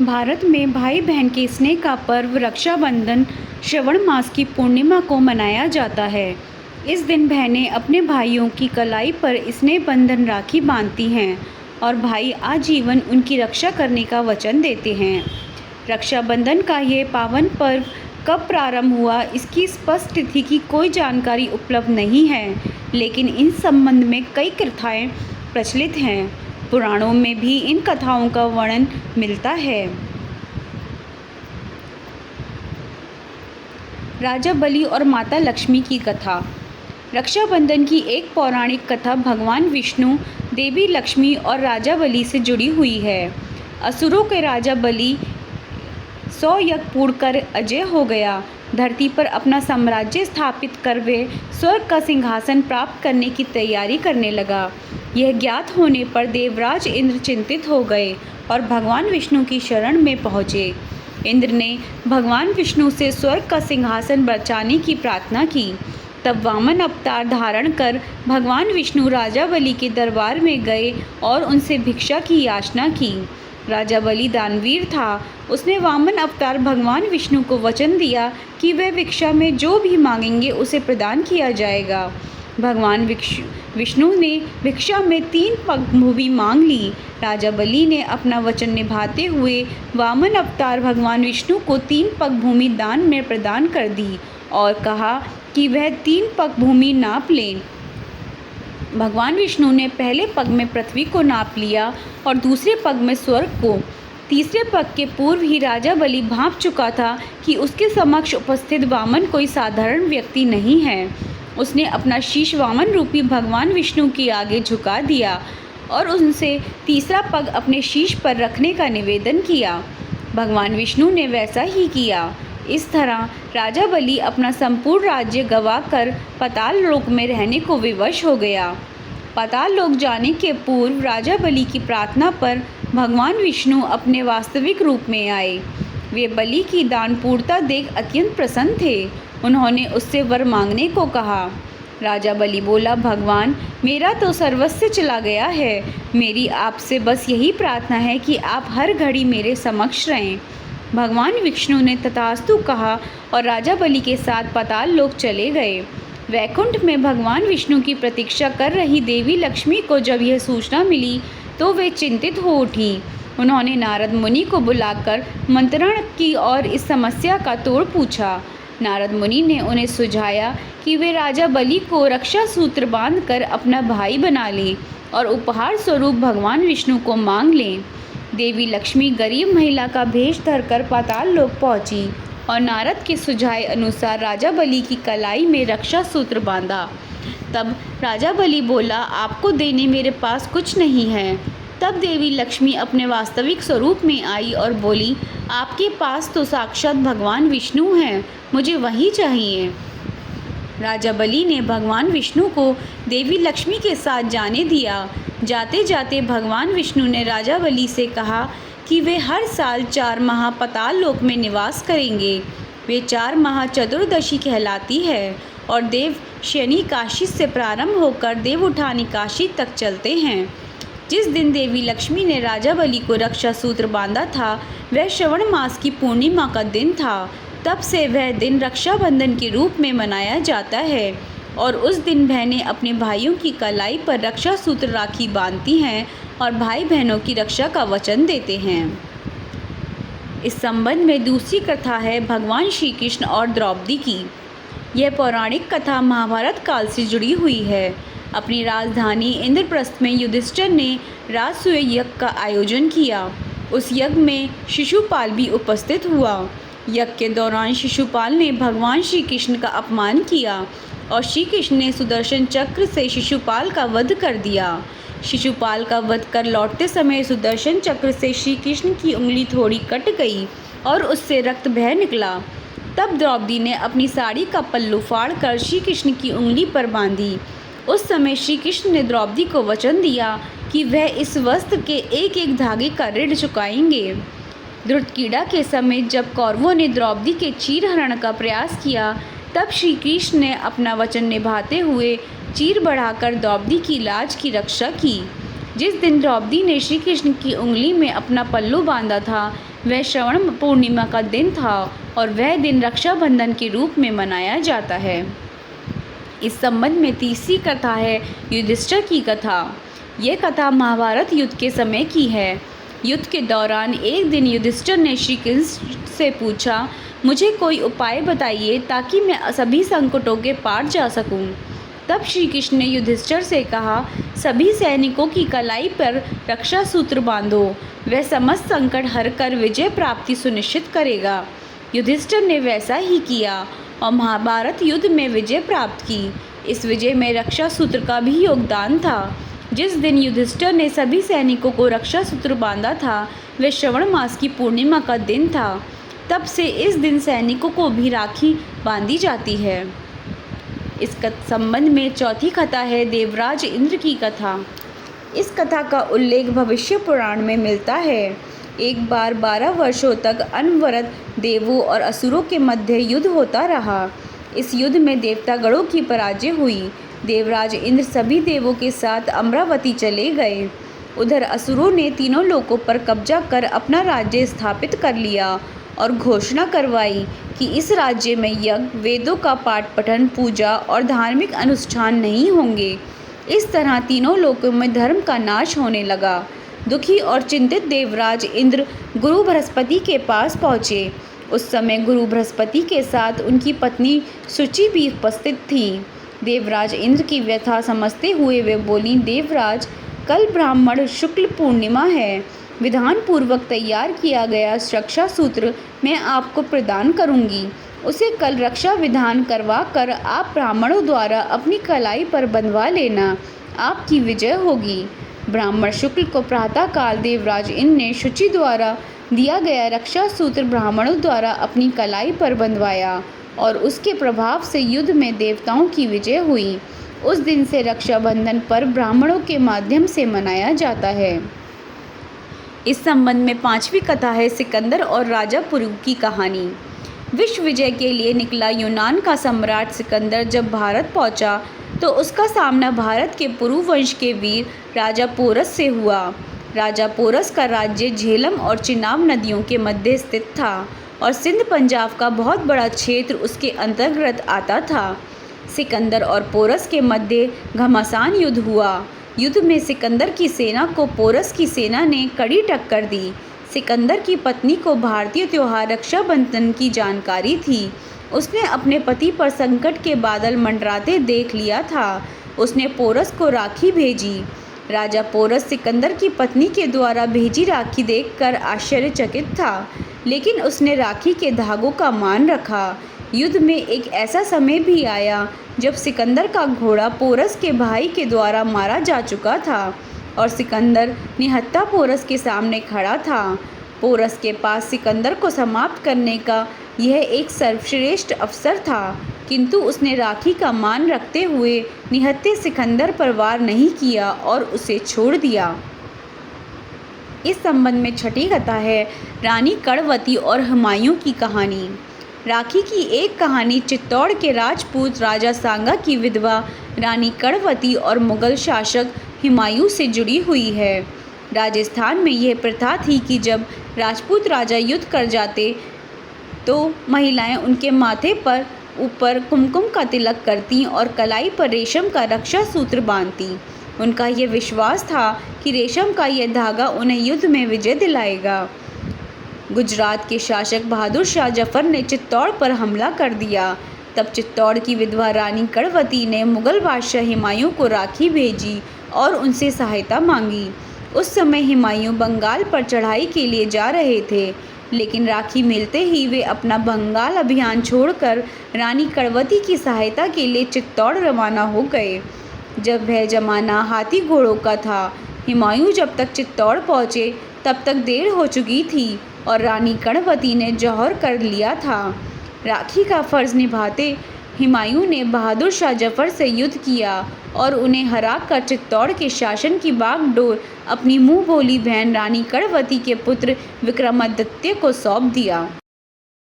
भारत में भाई बहन के स्नेह का पर्व रक्षाबंधन श्रावण मास की पूर्णिमा को मनाया जाता है। इस दिन बहनें अपने भाइयों की कलाई पर स्नेह बंधन राखी बांधती हैं और भाई आजीवन उनकी रक्षा करने का वचन देते हैं। रक्षाबंधन का ये पावन पर्व कब प्रारंभ हुआ, इसकी स्पष्ट तिथि की कोई जानकारी उपलब्ध नहीं है, लेकिन इन संबंध में कई कथाएं प्रचलित हैं। पुराणों में भी इन कथाओं का वर्णन मिलता है। राजा बलि और माता लक्ष्मी की कथा। रक्षाबंधन की एक पौराणिक कथा भगवान विष्णु, देवी लक्ष्मी और राजा बलि से जुड़ी हुई है। असुरों के राजा बलि 100 यज्ञ पूर्ण कर अजय हो गया। धरती पर अपना साम्राज्य स्थापित कर वे स्वर्ग का सिंहासन प्राप्त करने की तैयारी करने लगा। यह ज्ञात होने पर देवराज इंद्र चिंतित हो गए और भगवान विष्णु की शरण में पहुँचे। इंद्र ने भगवान विष्णु से स्वर्ग का सिंहासन बचाने की प्रार्थना की। तब वामन अवतार धारण कर भगवान विष्णु राजा बलि के दरबार में गए और उनसे भिक्षा की याचना की। राजा बलि दानवीर था। उसने वामन अवतार भगवान विष्णु को वचन दिया कि वह भिक्षा में जो भी मांगेंगे उसे प्रदान किया जाएगा। भगवान विष्णु ने भिक्षा में 3 पग भूमि मांग ली। राजा बलि ने अपना वचन निभाते हुए वामन अवतार भगवान विष्णु को 3 पग भूमि दान में प्रदान कर दी और कहा कि वह 3 पग भूमि नाप लें। भगवान विष्णु ने पहले पग में पृथ्वी को नाप लिया और दूसरे पग में स्वर्ग को। तीसरे पग के पूर्व ही राजा बलि भांप चुका था कि उसके समक्ष उपस्थित वामन कोई साधारण व्यक्ति नहीं है। उसने अपना शीश वामन रूपी भगवान विष्णु के आगे झुका दिया और उनसे तीसरा पग अपने शीश पर रखने का निवेदन किया। भगवान विष्णु ने वैसा ही किया। इस तरह राजा बलि अपना संपूर्ण राज्य गंवाकर पाताल लोक में रहने को विवश हो गया। पाताल लोक जाने के पूर्व राजा बलि की प्रार्थना पर भगवान विष्णु अपने वास्तविक रूप में आए। वे बलि की दानपूर्णता देख अत्यंत प्रसन्न थे। उन्होंने उससे वर मांगने को कहा। राजा बलि बोला, भगवान, मेरा तो सर्वस्व चला गया है। मेरी आपसे बस यही प्रार्थना है कि आप हर घड़ी मेरे समक्ष रहें। भगवान विष्णु ने तथास्तु कहा और राजा बलि के साथ पाताल लोक चले गए। वैकुंठ में भगवान विष्णु की प्रतीक्षा कर रही देवी लक्ष्मी को जब यह सूचना मिली तो वे चिंतित हो उठी। उन्होंने नारद मुनि को बुलाकर मंत्रण की और इस समस्या का तोड़ पूछा। नारद मुनि ने उन्हें सुझाया कि वे राजा बलि को रक्षा सूत्र बांधकर अपना भाई बना लें और उपहार स्वरूप भगवान विष्णु को मांग लें। देवी लक्ष्मी गरीब महिला का भेष धरकर पाताल लोक पहुंची और नारद के सुझाए अनुसार राजा बलि की कलाई में रक्षा सूत्र बांधा। तब राजा बलि बोला, आपको देने मेरे पास कुछ नहीं है। तब देवी लक्ष्मी अपने वास्तविक स्वरूप में आई और बोली, आपके पास तो साक्षात भगवान विष्णु हैं, मुझे वही चाहिए। राजा बलि ने भगवान विष्णु को देवी लक्ष्मी के साथ जाने दिया। जाते जाते भगवान विष्णु ने राजा बलि से कहा कि वे हर साल 4 माह पाताल लोक में निवास करेंगे। वे 4 माह चतुर्दशी कहलाती है और देव शयनी काशी से प्रारंभ होकर देवउठानी काशी तक चलते हैं। जिस दिन देवी लक्ष्मी ने राजा बलि को रक्षा सूत्र बांधा था वह श्रावण मास की पूर्णिमा का दिन था। तब से वह दिन रक्षाबंधन के रूप में मनाया जाता है और उस दिन बहनें अपने भाइयों की कलाई पर रक्षा सूत्र राखी बांधती हैं और भाई बहनों की रक्षा का वचन देते हैं। इस संबंध में दूसरी कथा है भगवान श्री कृष्ण और द्रौपदी की। यह पौराणिक कथा महाभारत काल से जुड़ी हुई है। अपनी राजधानी इंद्रप्रस्थ में युधिष्ठिर ने राजसूय यज्ञ का आयोजन किया। उस यज्ञ में शिशुपाल भी उपस्थित हुआ। यज्ञ के दौरान शिशुपाल ने भगवान श्री कृष्ण का अपमान किया और श्री कृष्ण ने सुदर्शन चक्र से शिशुपाल का वध कर दिया। शिशुपाल का वध कर लौटते समय सुदर्शन चक्र से श्री कृष्ण की उंगली थोड़ी कट गई और उससे रक्त बह निकला। तब द्रौपदी ने अपनी साड़ी का पल्लू फाड़कर श्री कृष्ण की उंगली पर बांधी। उस समय श्री कृष्ण ने द्रौपदी को वचन दिया कि वह इस वस्त्र के एक एक धागे का ऋण चुकाएंगे। धृतक्रीड़ा के समय जब कौरवों ने द्रौपदी के चीरहरण का प्रयास किया तब श्री कृष्ण ने अपना वचन निभाते हुए चीर बढ़ाकर द्रौपदी की लाज की रक्षा की। जिस दिन द्रौपदी ने श्री कृष्ण की उंगली में अपना पल्लू बांधा था वह श्रवण पूर्णिमा का दिन था और वह दिन रक्षाबंधन के रूप में मनाया जाता है। इस संबंध में तीसरी कथा है युधिष्ठिर की कथा। यह कथा महाभारत युद्ध के समय की है। युद्ध के दौरान एक दिन युधिष्ठिर ने श्री कृष्ण से पूछा, मुझे कोई उपाय बताइए ताकि मैं सभी संकटों के पार जा सकूं। तब श्री कृष्ण ने युधिष्ठिर से कहा, सभी सैनिकों की कलाई पर रक्षा सूत्र बांधो, वह समस्त संकट हर कर विजय प्राप्ति सुनिश्चित करेगा। युधिष्ठिर ने वैसा ही किया और महाभारत युद्ध में विजय प्राप्त की। इस विजय में रक्षा सूत्र का भी योगदान था। जिस दिन युधिष्ठिर ने सभी सैनिकों को रक्षा सूत्र बांधा था वह श्रवण मास की पूर्णिमा का दिन था। तब से इस दिन सैनिकों को भी राखी बांधी जाती है। इस संबंध में चौथी कथा है देवराज इंद्र की कथा। इस कथा का उल्लेख भविष्य पुराण में मिलता है। एक बार 12 वर्षों तक अनवरत देवों और असुरों के मध्य युद्ध होता रहा। इस युद्ध में देवतागणों की पराजय हुई। देवराज इंद्र सभी देवों के साथ अमरावती चले गए। उधर असुरों ने तीनों लोकों पर कब्जा कर अपना राज्य स्थापित कर लिया और घोषणा करवाई कि इस राज्य में यज्ञ, वेदों का पाठ पठन, पूजा और धार्मिक अनुष्ठान नहीं होंगे। इस तरह तीनों लोकों में धर्म का नाश होने लगा। दुखी और चिंतित देवराज इंद्र गुरु बृहस्पति के पास पहुँचे। उस समय गुरु बृहस्पति के साथ उनकी पत्नी शुचि भी उपस्थित थीं। देवराज इंद्र की व्यथा समझते हुए वे बोलीं, देवराज, कल ब्राह्मण शुक्ल पूर्णिमा है। विधान पूर्वक तैयार किया गया रक्षा सूत्र मैं आपको प्रदान करूंगी। उसे कल रक्षा विधान करवा कर आप ब्राह्मणों द्वारा अपनी कलाई पर बंधवा लेना, आपकी विजय होगी। ब्राह्मण शुक्ल को प्रातःकाल देवराज इंद्र ने शुचि द्वारा दिया गया रक्षा सूत्र ब्राह्मणों द्वारा अपनी कलाई पर बंधवाया और उसके प्रभाव से युद्ध में देवताओं की विजय हुई। उस दिन से रक्षाबंधन पर्व ब्राह्मणों के माध्यम से मनाया जाता है। इस संबंध में पांचवी कथा है सिकंदर और राजा पुरु की कहानी। विश्व विजय के लिए निकला यूनान का सम्राट सिकंदर जब भारत पहुंचा तो उसका सामना भारत के पुरु वंश के वीर राजा पोरस से हुआ। राजा पोरस का राज्य झेलम और चिनाब नदियों के मध्य स्थित था और सिंध पंजाब का बहुत बड़ा क्षेत्र उसके अंतर्गत आता था। सिकंदर और पोरस के मध्य घमासान युद्ध हुआ। युद्ध में सिकंदर की सेना को पोरस की सेना ने कड़ी टक्कर दी। सिकंदर की पत्नी को भारतीय त्योहार रक्षाबंधन की जानकारी थी। उसने अपने पति पर संकट के बादल मंडराते देख लिया था। उसने पोरस को राखी भेजी। राजा पोरस सिकंदर की पत्नी के द्वारा भेजी राखी देखकर आश्चर्यचकित था, लेकिन उसने राखी के धागों का मान रखा। युद्ध में एक ऐसा समय भी आया जब सिकंदर का घोड़ा पोरस के भाई के द्वारा मारा जा चुका था और सिकंदर निहत्था पोरस के सामने खड़ा था। पोरस के पास सिकंदर को समाप्त करने का यह एक सर्वश्रेष्ठ अवसर था, किंतु उसने राखी का मान रखते हुए निहत्थे सिकंदर पर वार नहीं किया और उसे छोड़ दिया। इस संबंध में छठी कथा है रानी कड़वती और हुमायूं की कहानी। राखी की एक कहानी चित्तौड़ के राजपूत राजा सांगा की विधवा रानी कड़वती और मुगल शासक हुमायूं से जुड़ी हुई है। राजस्थान में यह प्रथा थी कि जब राजपूत राजा युद्ध कर जाते तो महिलाएं उनके माथे पर ऊपर कुमकुम का तिलक करती और कलाई पर रेशम का रक्षा सूत्र बांधती। उनका यह विश्वास था कि रेशम का यह धागा उन्हें युद्ध में विजय दिलाएगा। गुजरात के शासक बहादुर शाह जफर ने चित्तौड़ पर हमला कर दिया। तब चित्तौड़ की विधवा रानी कड़वती ने मुगल बादशाह हुमायूं को राखी भेजी और उनसे सहायता मांगी। उस समय हुमायूं बंगाल पर चढ़ाई के लिए जा रहे थे, लेकिन राखी मिलते ही वे अपना बंगाल अभियान छोड़कर रानी कड़वती की सहायता के लिए चित्तौड़ रवाना हो गए। जब वह जमाना हाथी घोड़ों का था, हुमायूं जब तक चित्तौड़ पहुँचे तब तक देर हो चुकी थी और रानी कड़वती ने जौहर कर लिया था। राखी का फर्ज निभाते हुमायूं ने बहादुर शाह जफर से युद्ध किया और उन्हें हराकर चित्तौड़ के शासन की बागडोर अपनी मुँह बोली बहन रानी कड़वती के पुत्र विक्रमादित्य को सौंप दिया।